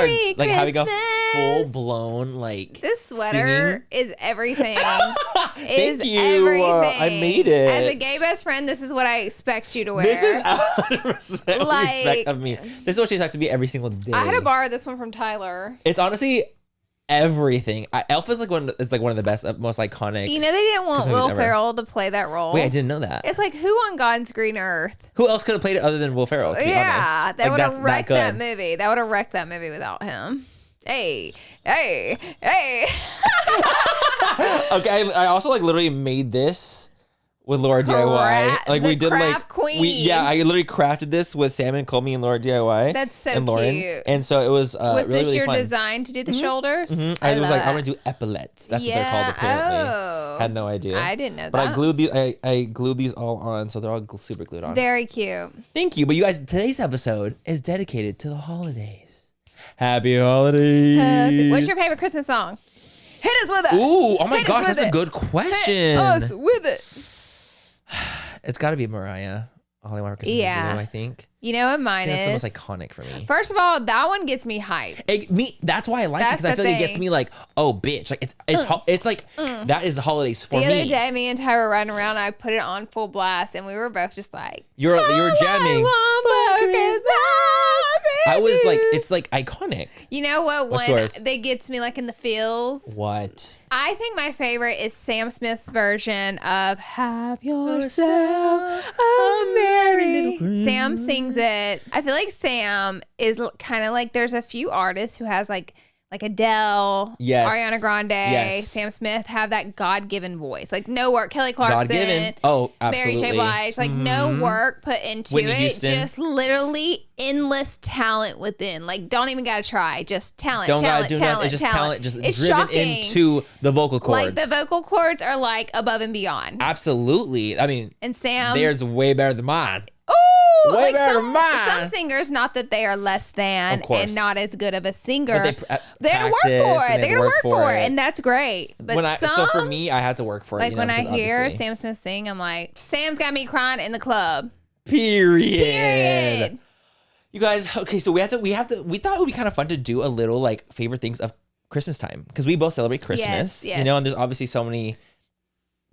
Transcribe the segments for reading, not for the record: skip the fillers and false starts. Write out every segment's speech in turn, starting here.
started like having a full blown like this sweater is everything. Thank you. Everything. I made it. As a gay best friend, this is what I expect you to wear. This is 100% what you expect of me. This is what she expects to be every single day. I had to borrow this one from Tyler. It's honestly everything. Elf is like one of the best, most iconic. You know, they didn't want Will Ferrell to play that role. Wait, I didn't know that. It's like, who on God's green earth? Who else could have played it other than Will Ferrell? To be honest? That would have wrecked that movie. That would have wrecked that movie without him. Hey. Okay, I also like literally made this with Laura DIY. Like we did like queen. I literally crafted this with Sam and Colby and Laura DIY. That's so and Lauren. cute. And so it was really, this really your fun. design to do the shoulders? Mm-hmm. I was like, I'm gonna do epaulets. That's what they're called apparently. Had no idea. I didn't know that. But I glued these. I glued these all on, so they're all super glued on. Very cute. Thank you. But you guys, today's episode is dedicated to the holidays. Happy holidays. What's your favorite Christmas song? Hit us with it. Ooh, oh my gosh, that's a good question. Hit us with it. It's got to be Mariah. All I Want for Christmas is You, I think. You know what mine is? That's the most iconic for me. First of all, that one gets me hyped. That's why I like it, because I feel like it gets me like, oh, bitch. Like it's like, that is the holidays for me. The other day, me and Ty were riding around, I put it on full blast, and we were both just like, you were jamming. I was like, it's like iconic. You know what What's one yours? that gets me like in the feels? What? I think my favorite is Sam Smith's version of Have Yourself a Merry Little Christmas. Sam sings it. I feel like Sam is kind of like, there's a few artists who has like Adele, Ariana Grande, Sam Smith have that God-given voice. Like no work. Kelly Clarkson. God-given. Oh, absolutely. Mary J. Blige. Like no work put into Whitney it. Houston. Just literally endless talent within. Like don't even gotta try. Just talent. Don't talent, gotta do nothing. It's just talent. Just it's driven shocking. into the vocal cords. Like the vocal cords are like above and beyond. Absolutely. I mean, and Sam, theirs way better than mine. Ooh, way like better than mine. Some singers, not that they are less than and not as good of a singer. But they had to work for it. They got to work for it, and that's great. But so for me, I had to work for it. Like when I hear Sam Smith sing, I'm like, Sam's got me crying in the club. Period. You guys, okay, so we thought it would be kind of fun to do a little like favorite things of Christmas time, because we both celebrate Christmas. Yes. You know, and there's obviously so many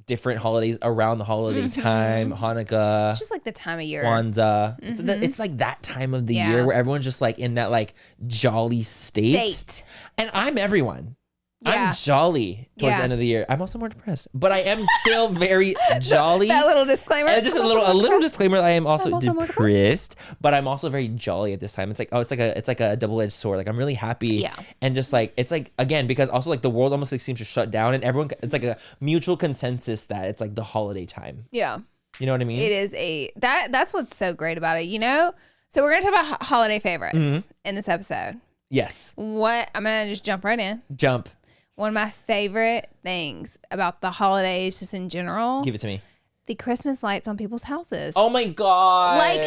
different holidays around the holiday time. Hanukkah. It's just like the time of year. Kwanzaa. It's like that time of the year where everyone's just like in that like jolly state. And I'm everyone. I'm jolly towards the end of the year. I'm also more depressed, but I am still very jolly. That little disclaimer. And just a little disclaimer. I am also depressed, but I'm also very jolly at this time. It's like, it's like a double-edged sword. Like I'm really happy. Yeah. And just like, it's like, again, because also like the world almost like seems to shut down, and everyone, it's like a mutual consensus that it's like the holiday time. Yeah. You know what I mean? It is that's what's so great about it, you know? So we're going to talk about holiday favorites in this episode. Yes. I'm going to just jump right in. Jump. One of my favorite things about the holidays, just in general. Give it to me. The Christmas lights on people's houses. Oh my God. Like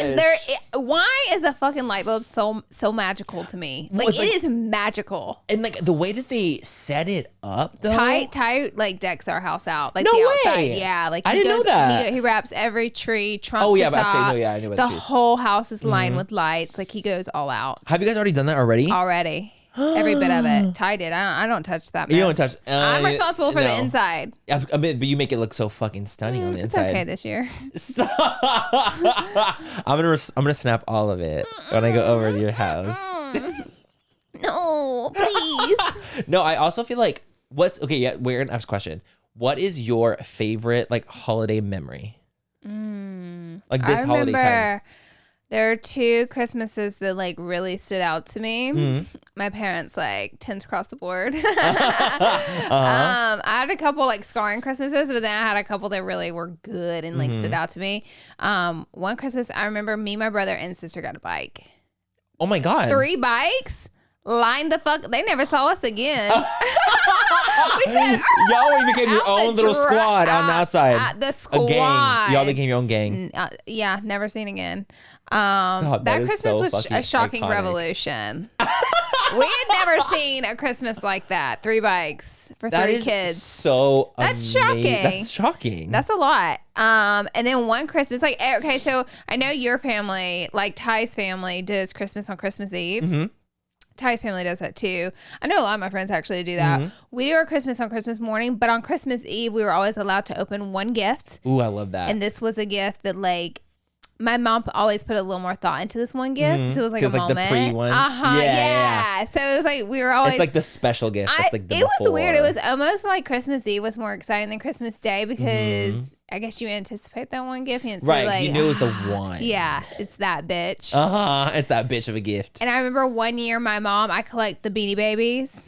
why is a fucking light bulb so magical to me? Like it is magical. And like the way that they set it up though. Ty like decks our house out. Like no the way. outside. Yeah. Like I didn't know that. He wraps every tree, trunk to top. But actually, I knew the whole house is lined with lights. Like he goes all out. Have you guys already done that already? Already. Every bit of it. Ty did. I don't touch that mess. You don't touch. I'm responsible for the inside. I mean, but you make it look so fucking stunning on the inside. It's okay this year. Stop. I'm gonna snap all of it when I go over to your house. No, please. No, I also feel like we're gonna ask a question. What is your favorite like holiday memory? Like this holiday times. There are two Christmases that like really stood out to me. My parents like tens across the board. I had a couple like scarring Christmases, but then I had a couple that really were good and like stood out to me. One Christmas, I remember me, my brother, and sister got a bike. Oh my God. 3 bikes? Lined the fuck. They never saw us again. We said, y'all became your own little squad on the outside. The squad. A gang. Y'all became your own gang. Yeah, never seen again. Stop, that Christmas was a shocking revolution. We had never seen a Christmas like that. 3 bikes for 3 kids. So that's amazing. shocking. That's shocking. That's a lot. And then one Christmas, like, okay, so I know your family, like Ty's family, does Christmas on Christmas Eve. Ty's family does that too. I know a lot of my friends actually do that. We do our Christmas on Christmas morning, but on Christmas Eve, we were always allowed to open one gift. Ooh, I love that. And this was a gift that like my mom always put a little more thought into this one gift because it was like a moment. The pre-one. Yeah. So it was like we were always. It's like the special gift. It's like the it was weird. It was almost like Christmas Eve was more exciting than Christmas Day because I guess you anticipate that one gift. And right. Like, you knew it was the one. Yeah. It's that bitch. It's that bitch of a gift. And I remember one year I collect the Beanie Babies.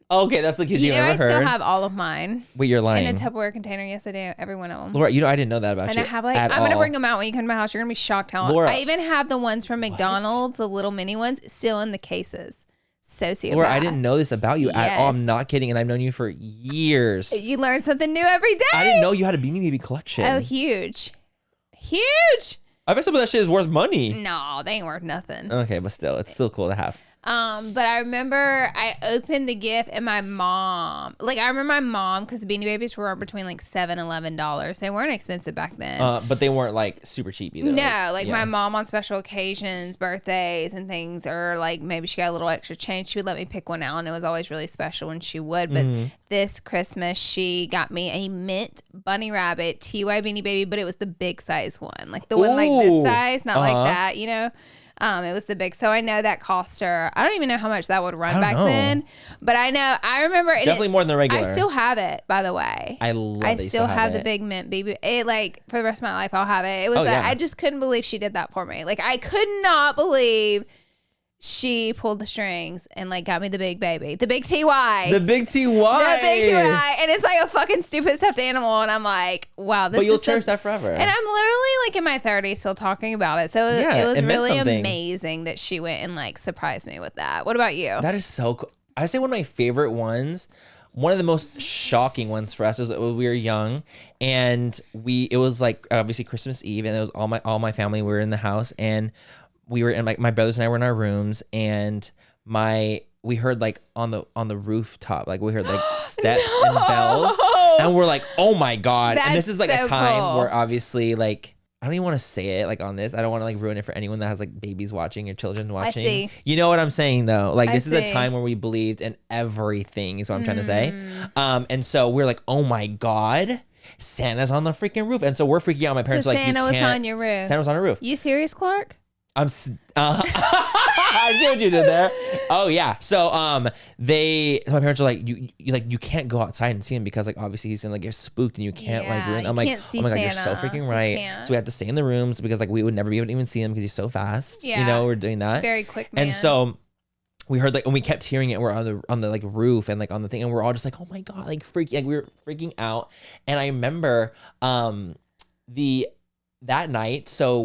Okay, that's the kids you ever heard. I still have all of mine. Wait, you're lying. In a Tupperware container. Yes, I do. Every one of them. Laura, I didn't know that about you. And I have I'm going to bring them out when you come to my house. You're going to be shocked how Laura, I even have the ones from McDonald's, the little mini ones, still in the cases. Sociopath. Laura, I didn't know this about you at all. I'm not kidding. And I've known you for years. You learn something new every day. I didn't know you had a Beanie Baby collection. Oh, huge. Huge. I bet some of that shit is worth money. No, they ain't worth nothing. Okay, but still, it's still cool to have. But I remember I opened the gift and my mom, because Beanie Babies were between like $7-11. They weren't expensive back then. But they weren't like super cheap either. No, my mom on special occasions, birthdays and things, or like maybe she got a little extra change, she would let me pick one out, and it was always really special when she would. But this Christmas, she got me a mint bunny rabbit TY Beanie Baby, but it was the big size one, like the one like this size, not like that, you know. It was the big, so I know that cost her. I don't even know how much that would run back then, but I remember definitely more than the regular. I still have it, by the way. I still have the big mint baby. It like for the rest of my life, I'll have it. It was I just couldn't believe she did that for me. Like I could not believe she pulled the strings and like got me the big baby, the big TY, the big TY, and it's like a fucking stupid stuffed animal, and I'm like, wow, this. But you'll cherish that forever. And I'm literally like in my 30s still talking about it, so it was really amazing that she went and like surprised me with that. What about you? That is so cool. I say one of my favorite ones. One of the most shocking ones for us was we were young, and it was like obviously Christmas Eve, and it was all my family were in the house, and we were in my brothers and I were in our rooms, and we heard like on the rooftop, like we heard like steps and bells, and we're like, oh my God. And this is like a time where obviously like, I don't even want to say it like on this. I don't want to like ruin it for anyone that has like babies watching or children watching. I see. You know what I'm saying though? Like this is a time where we believed in everything is what I'm trying to say. And so we're like, oh my God, Santa's on the freaking roof. And so we're freaking out. My parents so are like, Santa was on your roof. Santa was on our roof. You serious, Clark? I see what you did there. Oh yeah. So my parents are like, you can't go outside and see him because like obviously he's gonna like get spooked and you can't like ruin. I'm like, oh my God, you're so freaking right. So we have to stay in the rooms because like we would never be able to even see him because he's so fast. Yeah. You know, we're doing that. Very quick man. And so we heard like, and we kept hearing it. We're on the like roof and like on the thing, and we're all just like, oh my God, like we were freaking out. And I remember that night, so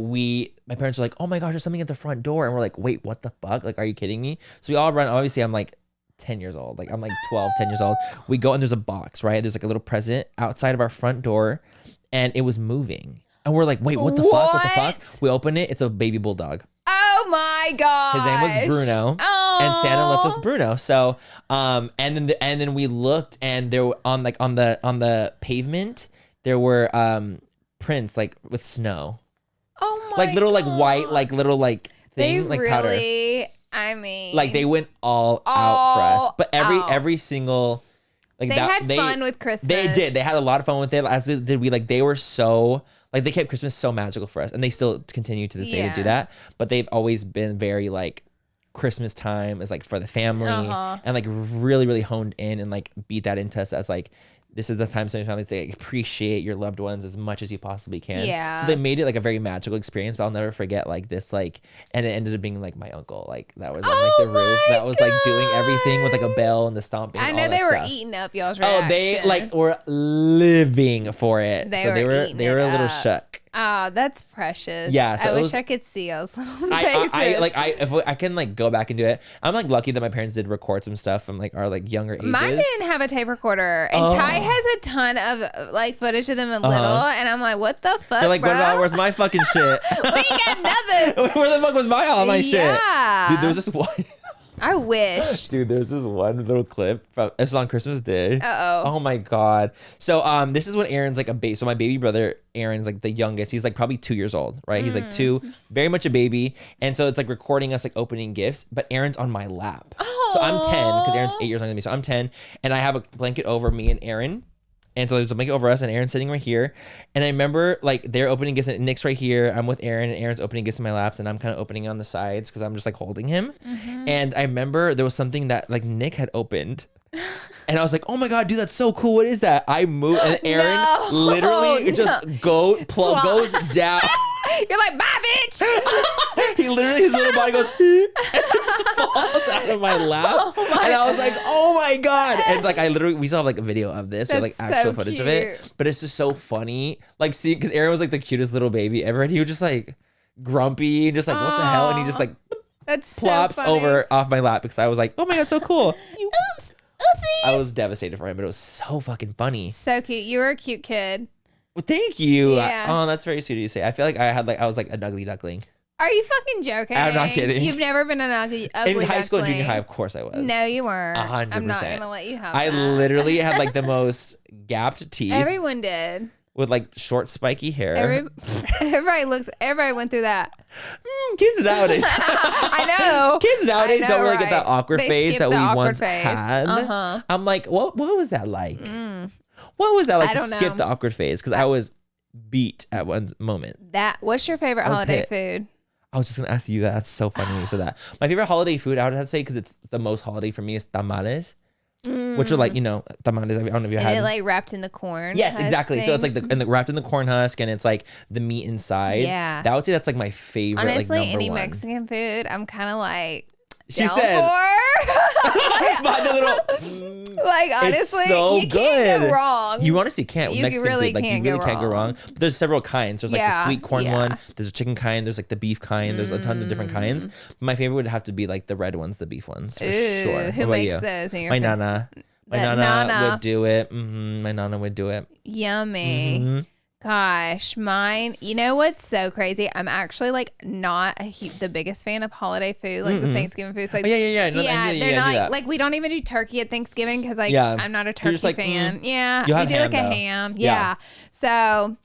my parents are like, oh my gosh, there's something at the front door. And we're like, wait, what the fuck? Like, are you kidding me? So we all run. Obviously, I'm like 10 years old. Like, I'm like 12, 10 years old. We go and there's a box, right? There's like a little present outside of our front door, and it was moving. And we're like, wait, what the fuck? What the fuck? We open it. It's a baby bulldog. Oh my God. His name was Bruno. Oh. And Santa left us Bruno. So, and then we looked, and there on the pavement, there were, prints like with snow. Oh my like little God. Like white like little like thing, they like really, powder. I mean, like they went all out for us. But every single like they had fun with Christmas. They did. They had a lot of fun with it. As did we. Like they were so like they kept Christmas so magical for us, and they still continue to this day to do that. But they've always been very like Christmas time is like for the family, and like really really honed in and like beat that into us as like, this is the time some families to like, appreciate your loved ones as much as you possibly can. Yeah. So they made it like a very magical experience, but I'll never forget like this like, and it ended up being like my uncle like that was on like the roof that was like doing everything with like a bell and the stomping. I know all they that were stuff. Eating up y'all's reaction. Oh, they like were living for it. They were a little shook. Oh, that's precious. Yeah, so I wish I could see those little faces. If I can like go back and do it. I'm like lucky that my parents did record some stuff from like our like younger ages. Mine didn't have a tape recorder, and Ty has a ton of like footage of them in little, and I'm like, what the fuck? They're like, bro? where's my fucking shit? We ain't got nothing. Where the fuck was all my shit? Yeah, Dude, there was just one. I wish. Dude, there's this one little clip from it's on Christmas Day. Oh my God. So this is when Aaron's like a baby. So my baby brother Aaron's like the youngest. He's like probably 2 years old, right? He's like 2, very much a baby. And so it's like recording us like opening gifts, but Aaron's on my lap. So I'm 10 because Aaron's 8 years younger than me. So I'm 10 and I have a blanket over me and Aaron. And so there's a blanket over us and Aaron's sitting right here. And I remember like they're opening gifts and Nick's right here. I'm with Aaron and Aaron's opening gifts in my laps and I'm kind of opening on the sides because I'm just like holding him. And I remember there was something that like Nick had opened. And I was like, oh my God, dude, that's so cool. What is that? I moved and Aaron literally just goes down. You're like, bye, bitch. He literally, his little body goes and just falls out of my lap. And I was like, oh my God. And like, we still have like a video of this with like actual footage of it. But it's just so funny. Like, see, because Aaron was like the cutest little baby ever. And he was just like grumpy and just like, what the hell? And he just like plops over off my lap because I was like, oh my God, so cool. I was devastated for him, but it was so fucking funny. So cute. You were a cute kid. Well, thank you. Yeah. Oh, that's very sweet of you to say. I feel like I was like an ugly duckling. Are you fucking joking? I'm not kidding. You've never been an ugly in high school and junior high, of course I was. No, you weren't. 100%. I'm not gonna let you have that. I literally had like the most gapped teeth. Everyone did. With like short spiky hair. Everybody went through that. Kids nowadays. I know. Kids nowadays don't really get that awkward phase that we once had. Uh-huh. I'm like, what was that like? What was that like to skip the awkward phase? Because I was beat at one moment. What's your favorite holiday food? I was just gonna ask you that. That's so funny when you said that. My favorite holiday food, I would have to say, because it's the most holiday for me, is tamales. Which are like, tamales. I don't know if you had. It like wrapped in the corn. Yes, exactly. Thing. So it's like wrapped in the corn husk, and it's like the meat inside. Yeah. I would say that's like my favorite. Honestly, like, any one. Mexican food, I'm kind of like. She said. Like honestly, so you can't go wrong. You honestly can't. You Mexican really food, like can't you really go can't go wrong. But there's several kinds. There's like the sweet corn one. There's a chicken kind. There's like the beef kind. There's a ton of different kinds. My favorite would have to be like the red ones, the beef ones for sure. Who makes those? My nana. My nana would do it. My nana would do it. Yummy. Gosh, mine. You know what's so crazy? I'm actually like not the biggest fan of holiday food, like the Thanksgiving foods. Like, yeah. They're not like we don't even do turkey at Thanksgiving because like I'm not a turkey fan. Yeah, we do like a ham. Yeah, so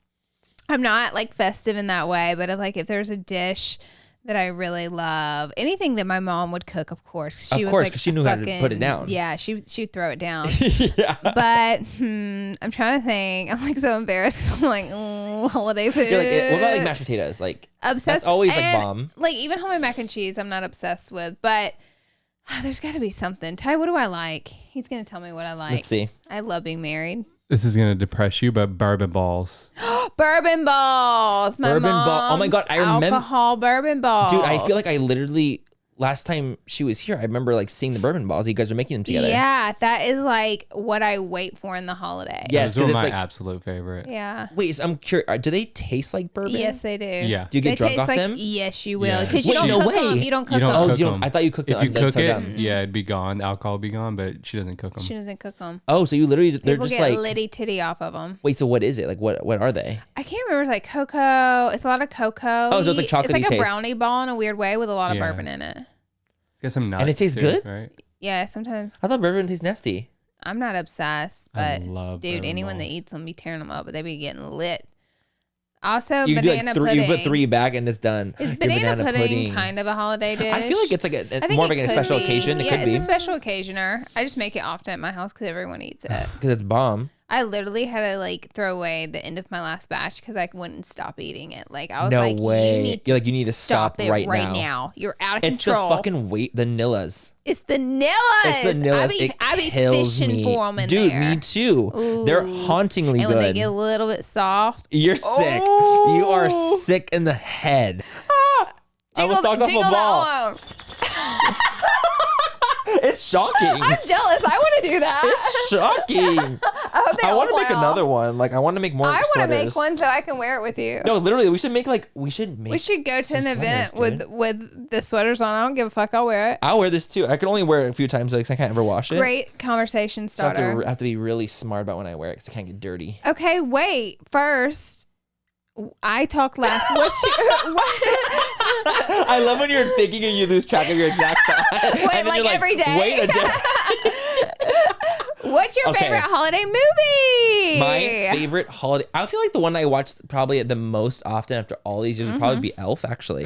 I'm not like festive in that way. But if there's a dish that I really love, anything that my mom would cook, of course. She was like, because she knew how to put it down. Yeah, she'd throw it down. Yeah. But I'm trying to think. I'm like so embarrassed. I'm like, holiday food. You're like, what about like mashed potatoes? Like obsessed. That's always like bomb. Like even homemade mac and cheese, I'm not obsessed with. But there's got to be something. Ty, what do I like? He's gonna tell me what I like. Let's see. I love being married. This is going to depress you, but Bourbon Balls. Bourbon Balls. Oh my God. I remember. Alcohol Bourbon Balls. Dude, I feel like I literally, last time she was here, I remember like seeing the Bourbon Balls. You guys were making them together. Yeah, that is like what I wait for in the holiday. Yes, those are my absolute favorite. Yeah. Wait, so I'm curious. Do they taste like bourbon? Yes, they do. Yeah. Do you get drunk off them? Yes, you will. Yeah. Because you don't cook them. You don't cook them. Oh, I thought you cooked them. If you cook it, it'd be gone. The alcohol would be gone, but she doesn't cook them. She doesn't cook them. Oh, so you literally, they're People just get like litty titty off of them. Wait, so what is it? Like, what are they? I can't remember. It's like cocoa. It's a lot of cocoa. Oh, so it's like chocolatey. It's like a taste. brownie ball in a weird way with a lot of bourbon in it. It's got some nuts. And it tastes good? Right? Yeah, sometimes. I thought bourbon tastes nasty. I'm not obsessed, but I love dude, Bourbon anyone Balls. that eats them be tearing them up, but they be getting lit. Also, You banana do like pudding. You put 3 back and it's done. Is banana pudding kind of a holiday dish? I feel like it's like more of like a special occasion. It could be. It's a special occasioner. I just make it often at my house because everyone eats it. Because it's bomb. I literally had to like throw away the end of my last batch because I wouldn't stop eating it. Like I was No like, way. you need to stop it right now. You're out of It's control. the fucking vanillas. It's the nillas. It's the nillas. I be fishing for them in Dude, there. me too. Ooh. They're hauntingly and good. when they get a little bit soft, You're sick. Oh. You are sick in the head. I was talking off a ball. It's shocking. I'm jealous. I want to do that. It's shocking. I want to make another one. Like I want to make more. I want to sweaters. make one so I can wear it with you. No, literally, we should make. We should go to an event with the sweaters on. I don't give a fuck. I'll wear it. I'll wear this too. I can only wear it a few times because I can't ever wash it. Great conversation starter. So I have to be really smart about when I wear it because I can't get dirty. Okay, wait. First, I talked last. What? I love when you're thinking and you lose track of your exact thought. Wait, and then like you're every day? Wait a day. What's your favorite holiday movie? My favorite holiday. I feel like the one I watched probably the most often after all these years would probably be Elf, actually.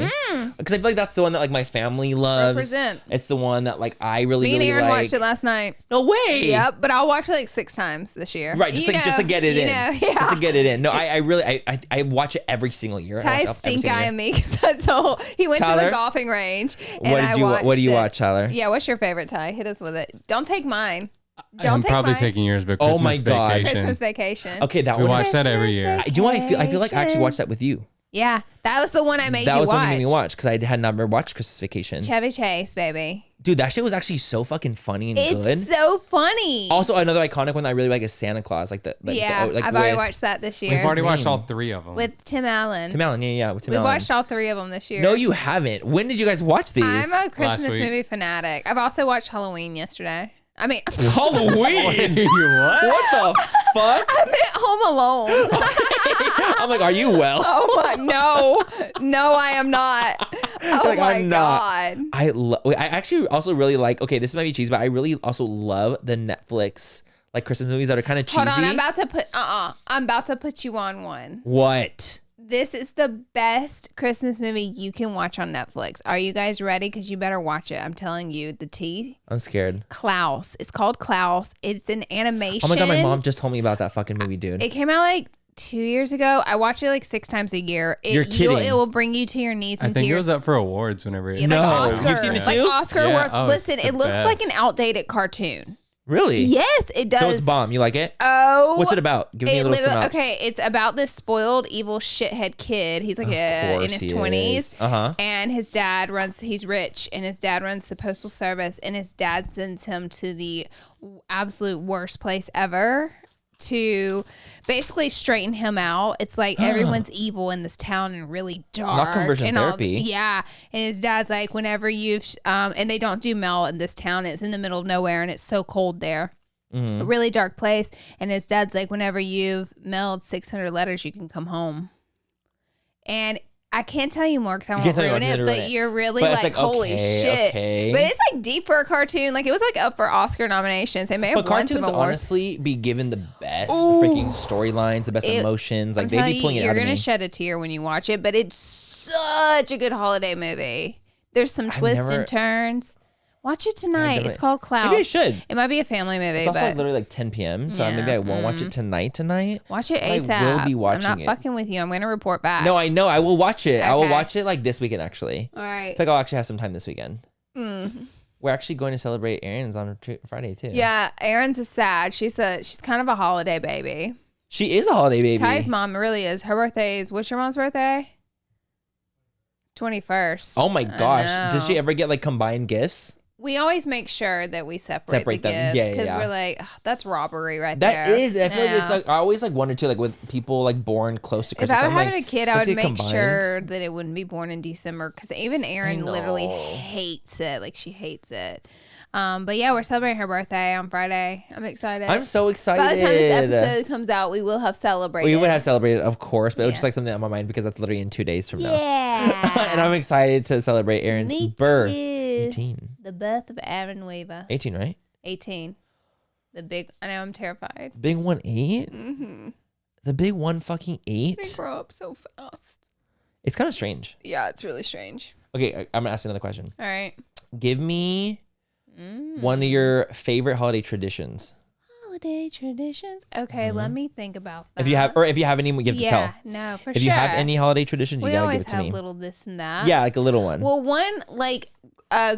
Because I feel like that's the one that like my family loves. Represent. It's the one that like I really, Me and really Aaron like. watched it last night. No way. Yep, but I'll watch it like 6 times this year. Right, just to get it in. Yeah. Just to get it in. No, I really watch it every single year. Ty's stink eye and me. That's all. He went to the golfing range. What do you watch, Tyler? Yeah, what's your favorite, Ty? Hit us with it. Don't take mine. I'm probably taking yours, but Christmas my God. Vacation. Christmas Vacation. Okay, that we one. watch that every year. Do you know what I feel like I actually watched that with you. Yeah, that was the one I made you watch. That was one you made me watch because I had never watched Christmas Vacation. Chevy Chase, baby. Dude, that shit was actually so fucking funny and good. It's so funny. Also, another iconic one that I really like is Santa Claus. I've already watched that this year. We've already watched all 3 of them. With Tim Allen. Tim Allen, yeah. With Tim Allen. We watched all 3 of them this year. No, you haven't. When did you guys watch these? I'm a Christmas movie fanatic. I've also watched Halloween yesterday. I mean, Halloween. What the fuck? I meant Home Alone. I'm like, are you well? Oh my, no, I am not. Oh like, my I'm God. not. I actually also really like. Okay, this might be cheesy, but I really also love the Netflix like Christmas movies that are kind of cheesy. Hold on, I'm about to put you on one. What? This is the best Christmas movie you can watch on Netflix. Are you guys ready? Because you better watch it. I'm telling you, the tea. I'm scared. Klaus. It's called Klaus. It's an animation. Oh my God, my mom just told me about that fucking movie, dude. It came out like 2 years ago. I watch it like 6 times a year. You're kidding. It will bring you to your knees and I think tears. it was up for awards whenever it Yeah, like Oscar. You've seen it Like too? Oscar Yeah. awards. Oh, Listen, it's it the looks like an best. outdated cartoon. Really? Yes, it does. So it's bomb. You like it? Oh. What's it about? Give me a little synopsis. Okay, it's about this spoiled, evil shithead kid. He's like in his 20s. Uh-huh. And his dad he's rich, and his dad runs the postal service, and his dad sends him to the absolute worst place ever to basically straighten him out. It's like everyone's evil in this town and really dark. Not conversion and therapy. Yeah. And his dad's like, whenever you've, and they don't do mail in this town. It's in the middle of nowhere and it's so cold there. A really dark place. And his dad's like, whenever you've mailed 600 letters, you can come home. And I can't tell you more because I won't ruin it, but you're really like, holy shit. Okay. But it's like deep for a cartoon. Like it was like up for Oscar nominations. It may have But won some cartoons awards. honestly be given the best freaking storylines, the best emotions. Like they be pulling it out of me. You're gonna shed a tear when you watch it, but it's such a good holiday movie. There's some twists and turns. Watch it tonight. It's called Klaus. Maybe I should. It might be a family movie, It's also but like literally like 10 p.m. So maybe I won't watch it tonight. Watch it ASAP. I will be watching I'm not it. fucking with you. I'm gonna report back. No, I know. I will watch it. I will Okay. watch it like this weekend actually. All right. I feel like I'll actually have some time this weekend. We're actually going to celebrate Aaron's on Friday too. Yeah, Erin's a sad. She's kind of a holiday baby. She is a holiday baby. Ty's mom really is. Her birthday is, what's your mom's birthday? 21st. Oh my gosh. I Does she know. ever get like combined gifts? We always make sure that we separate the them. gifts Yeah, because yeah. we're like, ugh, that's robbery right That there. is. I feel like Yeah. it's like I always like wonder too, like with people like born close to If Christmas. I were I'm having like, a kid, I let's would get make combined. sure that it wouldn't be born in December because even Erin literally know. hates it. Like she hates it. But yeah, we're celebrating her birthday on Friday. I'm excited. I'm so excited. By the time this episode comes out, we will have celebrated. We would have celebrated, of course, but it was just like something on my mind because that's literally in 2 days from now. Yeah. And I'm excited to celebrate Aaron's Me birth. too. 18. The birth of Aaron Weaver. 18, right? 18. The big. I know. I'm terrified. Big 1-8? Mm-hmm. The big 1 fucking 8? They grow up so fast. It's kind of strange. Yeah, it's really strange. Okay, I'm gonna ask another question. All right. Give me one of your favorite holiday traditions. Holiday traditions. Okay, let me think about that. If you have any, you have to tell. Yeah, no, for If sure. you have any holiday traditions, you we gotta always give it to have me. little this and that. Yeah, like a little one. Well, one like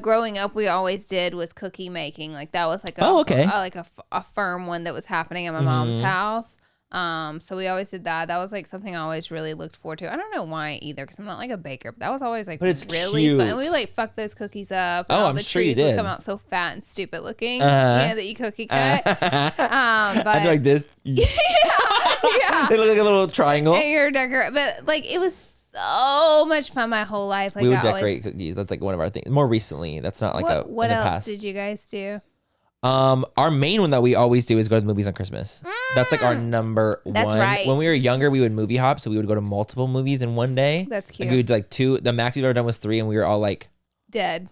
growing up, we always did was cookie making. Like that was like a firm one that was happening at my mom's house. So we always did that. That was like something I always really looked forward to. I don't know why either, because I'm not like a baker. But that was always like But it's really cute. fun. And we like fucked those cookies up. And Oh, all I'm the sure you trees would did. come out so fat and stupid looking. Uh-huh. You know that you cookie cut. But I do like this. yeah. They look like a little triangle. And you're but like it was so much fun my whole life. Like We would I decorate always, cookies. That's like one of our things. More recently, that's not like what in the else past. did you guys do? Our main one that we always do is go to the movies on Christmas. That's like our number one. That's right. When we were younger, we would movie hop, so we would go to multiple movies in one day. That's cute. Like we would do like 2. The max we've ever done was 3, and we were all like dead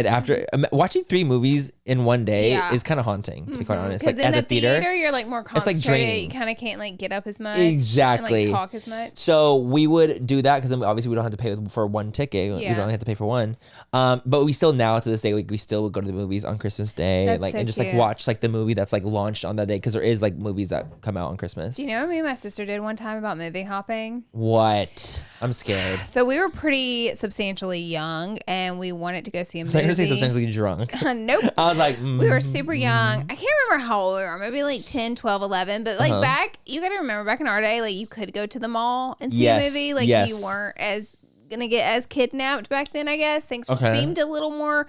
after watching 3 movies in one day is kind of haunting, to be quite honest. Because like in at the theater, you're like more concentrated. It's like draining. You kind of can't like get up as much. Exactly. And, like talk as much. So we would do that because then obviously we don't have to pay for one ticket. We only have to pay for one. But we still now to this day we still would go to the movies on Christmas Day, That's like so and just cute. like watch like the movie that's like launched on that day, because there is like movies that come out on Christmas. Do you know what me and my sister did one time about movie hopping? What? I'm scared. So we were pretty substantially young, and we wanted to go see a movie. I was gonna say substantially drunk. Nope. I was like, we were super young. I can't remember how old we were. Maybe like 10, 12, 11. But like back, you got to remember back in our day, like you could go to the mall and see a movie. Like you weren't as gonna get as kidnapped back then. I guess things seemed a little more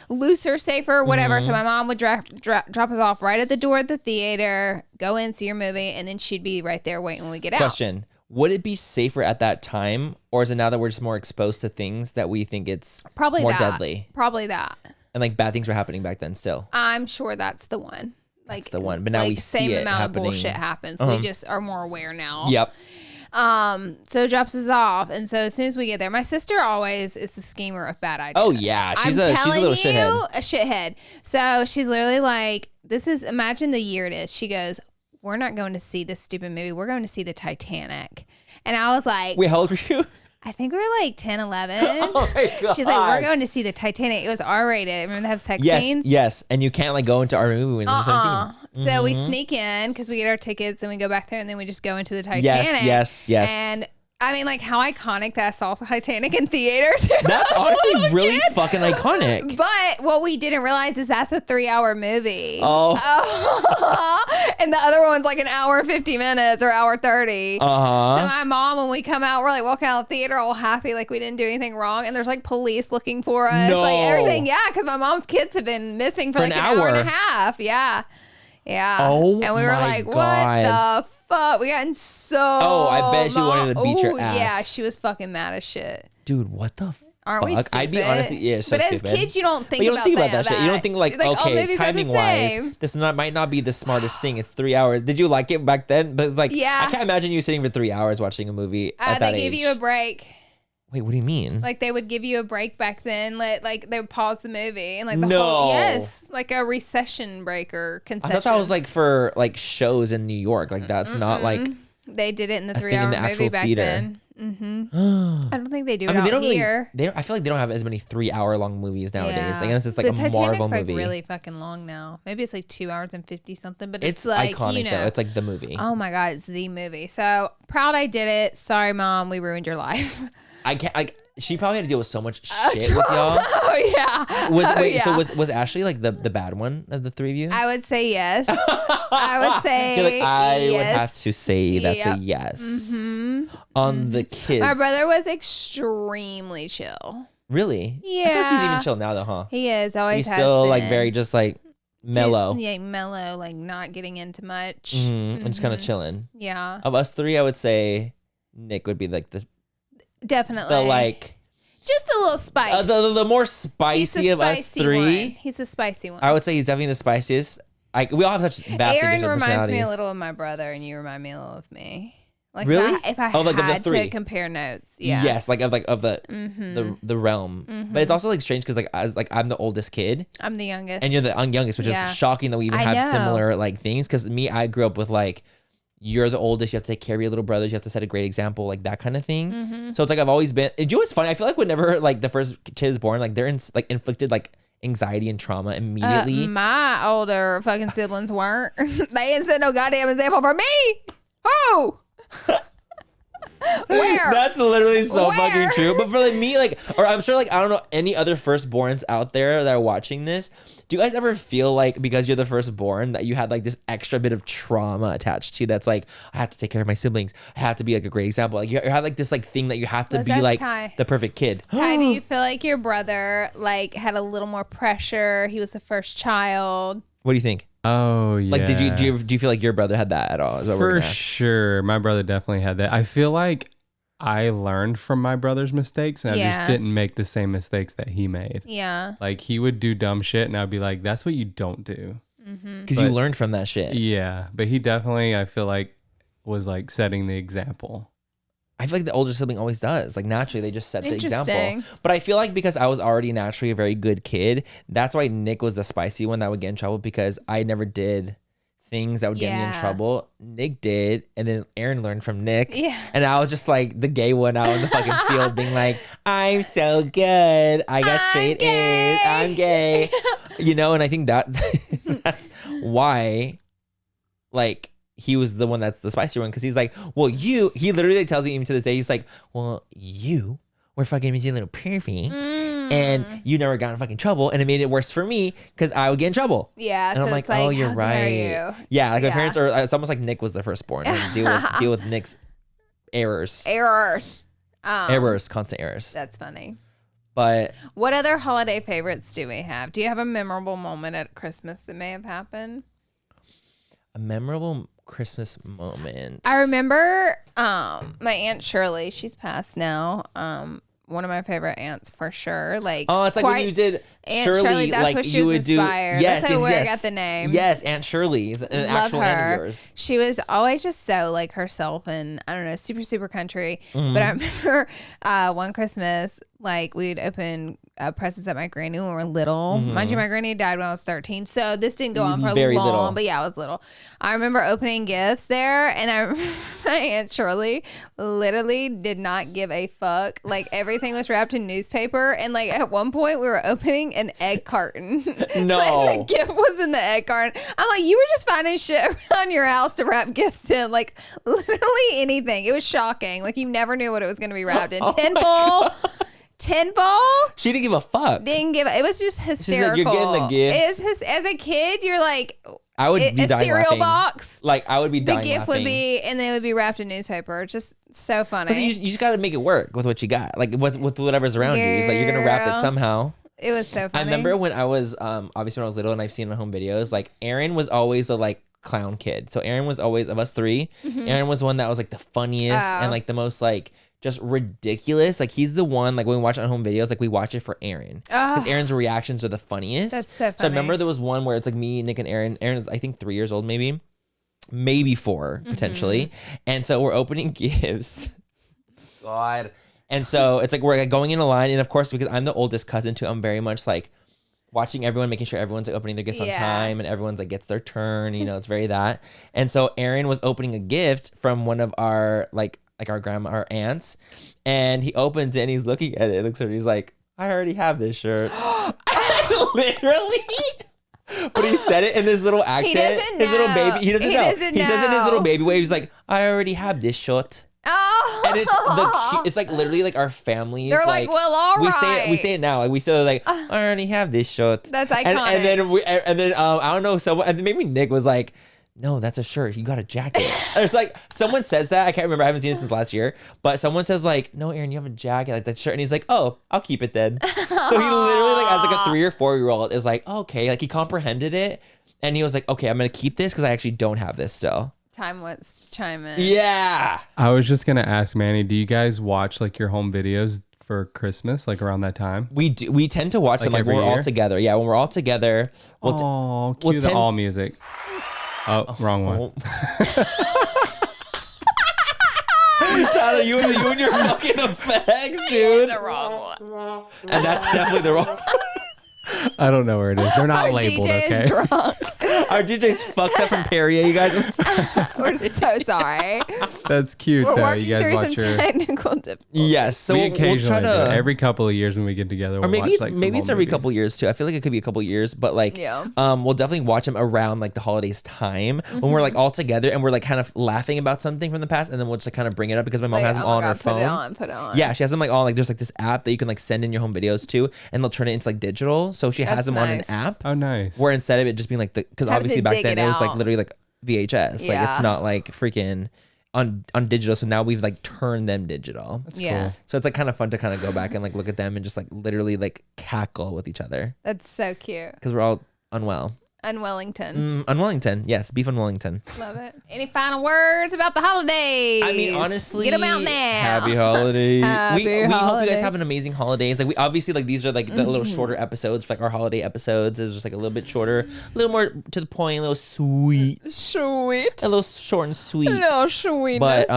looser, safer, whatever. So my mom would drop us off right at the door of the theater, go in, see your movie, and then she'd be right there waiting when we get out. Question. Would it be safer at that time, or is it now that we're just more exposed to things that we think it's probably more that. deadly? Probably that. And like bad things were happening back then still. I'm sure that's the one. Like that's the one. But now like we see it happening. Same amount of bullshit happens. We just are more aware now. Yep. So it drops us off, and so as soon as we get there, my sister always is the schemer of bad ideas. Oh yeah, she's a little shithead. So she's literally like, imagine the year it is. She goes, we're not going to see this stupid movie. We're going to see the Titanic. And I was like, wait, how old were you? I think we were like 10, 11. Oh my God. She's like, we're going to see the Titanic. It was R-rated. Remember they have sex scenes? Yes. And you can't like go into our movie when you're 17. So we sneak in because we get our tickets and we go back there and then we just go into the Titanic. Yes. And I mean, like, how iconic that I saw Titanic in theaters. That's honestly really fucking iconic. But what we didn't realize is that's a 3-hour movie. Oh. And the other one's like an hour 50 minutes or hour 30. Uh-huh. So my mom, when we come out, we're like walking out of the theater all happy, like we didn't do anything wrong. And there's like police looking for us. No. Like everything. Yeah, because my mom's kids have been missing for like an hour and a half. Yeah. Yeah. Oh, and we were like, God. what the fuck? We got in so. Oh, I bet she wanted to beat your ass. Yeah, she was fucking mad as shit. Dude, what the fuck? Aren't we stupid? I'd be honestly, so but stupid. as kids, you don't think about that shit. You don't think like okay, timing wise, same. this might not be the smartest thing. It's 3 hours. Did you like it back then? But like, I can't imagine you sitting for 3 hours watching a movie at that age. They give you a break. Wait, what do you mean? Like they would give you a break back then. Like they would pause the movie and like the whole like a recession break or concession. I thought that was like for like shows in New York. Like that's not like they did it in the 3-hour movie back then. I don't think they do. I mean, they don't here. I feel like they don't have as many 3-hour long movies nowadays. Yeah. I guess it's like a Marvel movie. Like really fucking long now. Maybe it's like 2 hours and 50 something. But it's like iconic though. It's like the movie. Oh my God, it's the movie. So proud I did it. Sorry, Mom, we ruined your life. I can't. She probably had to deal with so much shit with y'all. Oh yeah. So was Ashley like the bad one of the 3 of you? I would say yes. I would say You're like, I yes. would have to say that's a yes. On the kids. My brother was extremely chill. Really? Yeah. I feel like he's even chill now though, huh? He is. Always he's has still been. like very just like mellow. Yeah, mellow, like not getting into much. And just kind of chilling. Yeah. Of us 3, I would say Nick would be like the definitely the like just a little spice. The more spicy of us 3. One. He's a spicy one. I would say he's definitely the spiciest. We all have such vastly Aaron different reminds me a personalities. little of my brother, and you remind me a little of me. Like really? If I like had of the 3. to compare notes, yeah. Yes, like of the realm. But it's also like strange because I'm the oldest kid. I'm the youngest, and you're the youngest, which is shocking that we even have similar like things. Because I grew up with like, you're the oldest, you have to take care of your little brothers, you have to set a great example, like that kind of thing. So it's like I've always been. And you know what's funny? I feel like whenever like the first kid is born, like they're inflicted like anxiety and trauma immediately. My older fucking siblings weren't. They didn't set no goddamn example for me. Oh. Where? That's literally so fucking true. But for like me, like, or I'm sure like, I don't know any other firstborns out there that are watching this. Do you guys ever feel like because you're the firstborn that you had like this extra bit of trauma attached to you? That's like, I have to take care of my siblings. I have to be like a great example. Like you have like this like thing that you have to be like the perfect kid. Ty, do you feel like your brother like had a little more pressure? He was the first child. What do you think? Oh yeah. Like, do you feel like your brother had that at all? For sure, my brother definitely had that. I feel like I learned from my brother's mistakes, and I just didn't make the same mistakes that he made. Yeah. Like he would do dumb shit, and I'd be like, "That's what you don't do." Because you learned from that shit. Yeah, but he definitely, I feel like, was like setting the example. I feel like the older sibling always does. Like naturally, they just set the example. But I feel like because I was already naturally a very good kid, that's why Nick was the spicy one that would get in trouble because I never did things that would get me in trouble. Nick did, and then Aaron learned from Nick. Yeah. And I was just like the gay one out in the fucking field being like, I'm so good. I got straight A's. I'm gay. You know, and I think that that's why, like, he was the one that's the spicy one because he's like, well, he literally tells me even to this day, he's like, well, you were fucking a little perfy and you never got in fucking trouble and it made it worse for me because I would get in trouble. Yeah. And so I'm like, oh, you're right. Yeah. Like my parents are, it's almost like Nick was the firstborn and deal with Nick's errors. Constant errors. That's funny. But what other holiday favorites do we have? Do you have a memorable moment at Christmas that may have happened? A memorable Christmas moment. I remember my Aunt Shirley, she's passed now. One of my favorite aunts for sure. Like, oh, it's like when you did Aunt Shirley, that's like what she was inspired. Yes, that's where I got the name. Yes, Aunt Shirley is an actual aunt of yours. She was always just so like herself and I don't know, super, super country. But I remember one Christmas, like we'd open presents at my granny when we were little. Mind you, my granny died when I was 13. So this didn't go on for very long, little. but yeah, I was little. I remember opening gifts there and I remember my Aunt Shirley literally did not give a fuck. Like everything was wrapped in newspaper. And like at one point we were opening an egg carton. No. And the gift was in the egg carton. I'm like, you were just finding shit around your house to wrap gifts in. Like literally anything. It was shocking. Like you never knew what it was going to be wrapped in. Tinfoil. She didn't give a fuck. It was just hysterical. She's like, you're getting the gift. As a kid, you're like, I would be a dying cereal laughing. box. Like I would be dying The gift laughing. would be, and then it would be wrapped in newspaper. Just so funny. You just got to make it work with what you got, like with whatever's around you. It's like you're gonna wrap it somehow. It was so funny. I remember when I was obviously when I was little, and I've seen it in home videos. Like Aaron was always a like clown kid. So Aaron was always of us three. Aaron was the one that was like the funniest and like the most like just ridiculous. Like he's the one, like when we watch on home videos, like we watch it for Aaron because Aaron's reactions are the funniest. That's so funny. So I remember there was one where it's like me, Nick, and Aaron. Aaron's I think 3 years old, maybe 4 potentially. And so we're opening gifts. God. And so it's like we're like going in a line, and of course because I'm the oldest cousin too, I'm very much like watching everyone, making sure everyone's like opening their gifts on time and everyone's like gets their turn. You know, it's very that. And so Aaron was opening a gift from one of our like our grandma, our aunts, and he opens it and he's looking at it. Looks at it, he's like, I already have this shirt. Literally. But he said it in this little accent. He doesn't know. His little baby. He doesn't know. He says in his little know. baby way. He's like, I already have this shirt. Oh. And it's like literally like our families. They're like, well, all right. We say it now. Like we still like, I already have this shirt. That's iconic. And then I don't know. Someone, and then maybe Nick was like, no, that's a shirt. You got a jacket. It's like someone says that. I can't remember. I haven't seen it since last year. But someone says like, no, Aaron, you have a jacket like that shirt. And he's like, oh, I'll keep it then. So he literally like as like a 3 or 4 year old is like, okay, like he comprehended it, and he was like, okay, I'm gonna keep this because I actually don't have this still. Time wants to chime in. Yeah. I was just gonna ask Manny, do you guys watch like your home videos for Christmas, like around that time? We do. We tend to watch them like when we're all together. Yeah, when we're all together. Cue the all music. Oh, wrong one. Tyler, you and your fucking effects, dude. The wrong one. And that's definitely the wrong. I don't know where it is. They're not labeled, DJ okay? is drunk. Our DJ's fucked up from Perrier, you guys. We're so sorry. That's cute, We're though. working You guys through watch some your... technical difficulties. Yes, so we we'll occasionally try to... do it. Every couple of years when we get together, we'll or maybe watch like maybe it's some every movies. couple years too. I feel like it could be a couple years, but like we'll definitely watch them around like the holidays time when we're like all together and we're like kind of laughing about something from the past, and then we'll just like kind of bring it up because my mom has them all on her phone. Put it on. Yeah, she has them like all like there's like this app that you can like send in your home videos to, and they'll turn it into like digital. So she has them on an app. Oh, nice. Where instead of it just being like because obviously back then it was like literally like VHS. Like it's not like freaking on digital. So now we've like turned them digital. That's cool. So it's like kind of fun to kind of go back and like look at them and just like literally like cackle with each other. That's so cute. Because we're all unwell. Unwellington. Unwellington. Yes, beef Unwellington. Love it. Any final words about the holidays? I mean, honestly, get them out now. Happy holidays. Happy we hope you guys holiday. have an amazing holidays. Like we obviously like these are like the little shorter episodes for like our holiday episodes. Is just like a little bit shorter, a little more to the point, a little sweet, Sweet. a little short and sweet. A little sweetness. But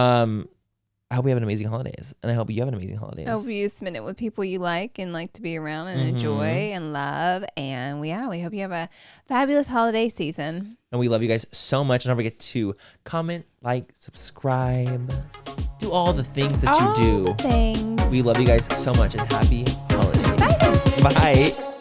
I hope you have an amazing holidays, and I hope you have an amazing holidays. I hope you spend it with people you like and like to be around and enjoy and love. And we hope you have a fabulous holiday season. And we love you guys so much. And don't forget to comment, like, subscribe, do all the things that you do. All the things. We love you guys so much, and happy holidays. Bye. Bye.